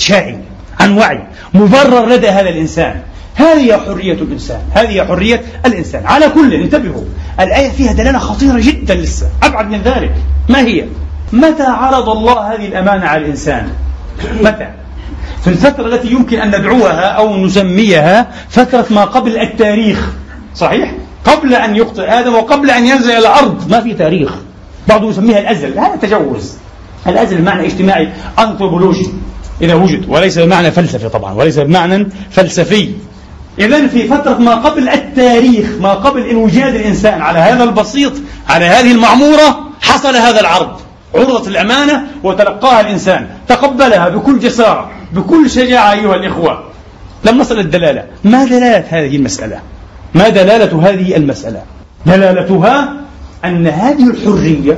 شاعي، عن وعي مبرر لدى هذا الإنسان. هذه حرية الإنسان، هذه حرية الإنسان. على كل انتبهوا، الآية فيها دلالة خطيرة جدا لسه أبعد من ذلك. ما هي؟ متى عرض الله هذه الأمانة على الإنسان؟ متى؟ في الفترة التي يمكن أن ندعوها أو نسميها فترة ما قبل التاريخ، صحيح؟ قبل أن يخطئ آدم وقبل أن ينزل إلى الأرض ما في تاريخ. بعضهم يسميها الأزل، هذا تجوز. الأزل بمعنى اجتماعي أنثروبولوجي إذا وجد، وليس بمعنى فلسفي طبعا، وليس بمعنى فلسفي. إذن في فترة ما قبل التاريخ، ما قبل انوجاد الإنسان على هذا البسيط، على هذه المعمورة، حصل هذا العرض. عرضت الأمانة وتلقاها الإنسان، تقبلها بكل جسارة بكل شجاعة. أيها الإخوة، لم نصل الدلالة. ما دلالة هذه المسألة؟ ما دلالة هذه المسألة؟ دلالتها أن هذه الحرية،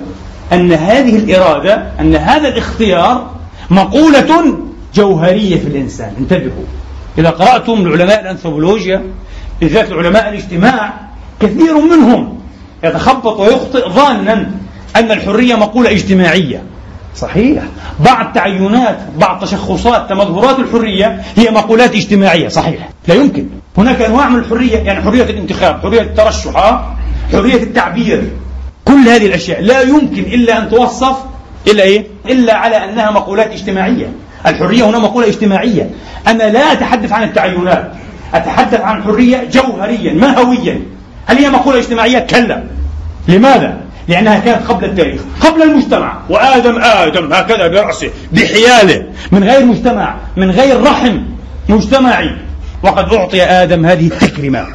أن هذه الإرادة، أن هذا الاختيار مقولة جوهرية في الإنسان. انتبهوا، إذا قرأتم العلماء الأنثروبولوجيا، بالذات علماء الاجتماع، كثير منهم يتخبط ويخطئ ظانا أن الحرية مقولة اجتماعية. صحيح، بعض تعينات، بعض تشخصات، تمظهرات الحرية هي مقولات اجتماعية. صحيح، لا يمكن. هناك أنواع من الحرية، يعني حرية الانتخاب، حرية الترشح، حرية التعبير، كل هذه الأشياء لا يمكن إلا أن توصف إلا على أنها مقولات اجتماعية. الحرية هنا مقولة اجتماعية. أنا لا أتحدث عن التعينات، أتحدث عن الحرية جوهريا ماهويا. هل هي مقولة اجتماعية؟ كلا. لماذا؟ لأنها كانت قبل التاريخ، قبل المجتمع. وآدم هكذا برأسه بحياله، من غير مجتمع، من غير رحم مجتمعي. وقد أعطي آدم هذه التكريمة،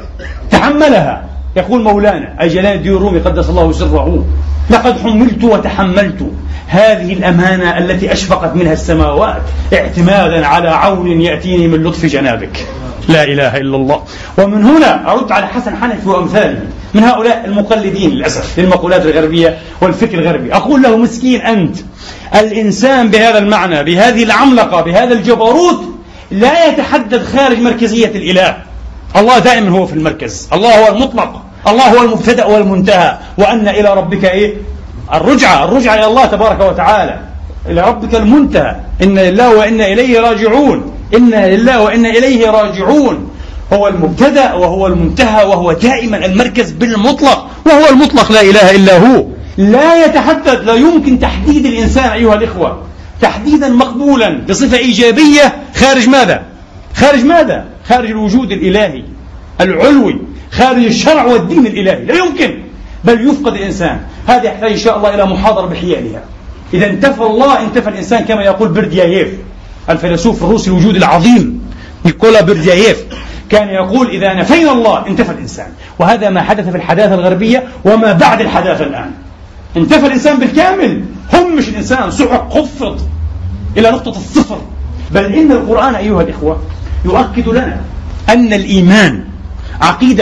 تحملها. يقول مولانا أي جلال الدين الرومي قدس الله سره: لقد حملت وتحملت هذه الأمانة التي أشفقت منها السماوات، اعتمادا على عون يأتيني من لطف جنابك. لا إله إلا الله. ومن هنا أرد على حسن حنفي وأمثاله من هؤلاء المقلدين للأسف للمقولات الغربية والفكر الغربي. أقول له: مسكين أنت. الإنسان بهذا المعنى، بهذه العملقة، بهذا الجبروت، لا يتحدد خارج مركزية الإله. الله دائما هو في المركز، الله هو المطلق، الله هو المبتدأ والمنتهى. وأن إلى ربك الرجعة إلى الله تبارك وتعالى، إلى ربك المنتهى. إن لله وإنا إليه راجعون، إنا لله وإنا إليه راجعون. هو المبتدأ وهو المنتهى، وهو دائما المركز بالمطلق، وهو المطلق لا إله إلا هو. لا يتحدد، لا يمكن تحديد الإنسان أيها الإخوة تحديدا مقبولا بصفة إيجابية خارج ماذا؟ خارج الوجود الإلهي العلوي، خارج الشرع والدين الإلهي. لا يمكن، بل يفقد الإنسان. هذا يحتاج إن شاء الله إلى محاضرة بحيالها. إذا انتفى الله انتفى الإنسان، كما يقول برديايف الفيلسوف الروسي الوجود العظيم نيكولا برديايف، كان يقول: إذا نفينا الله انتفى الإنسان. وهذا ما حدث في الحداثة الغربية وما بعد الحداثة الآن. انتفى الإنسان بالكامل، همش الإنسان، سحق، خفض إلى نقطة الصفر. بل إن القرآن أيها الإخوة يؤكد لنا أن الإيمان عقيدة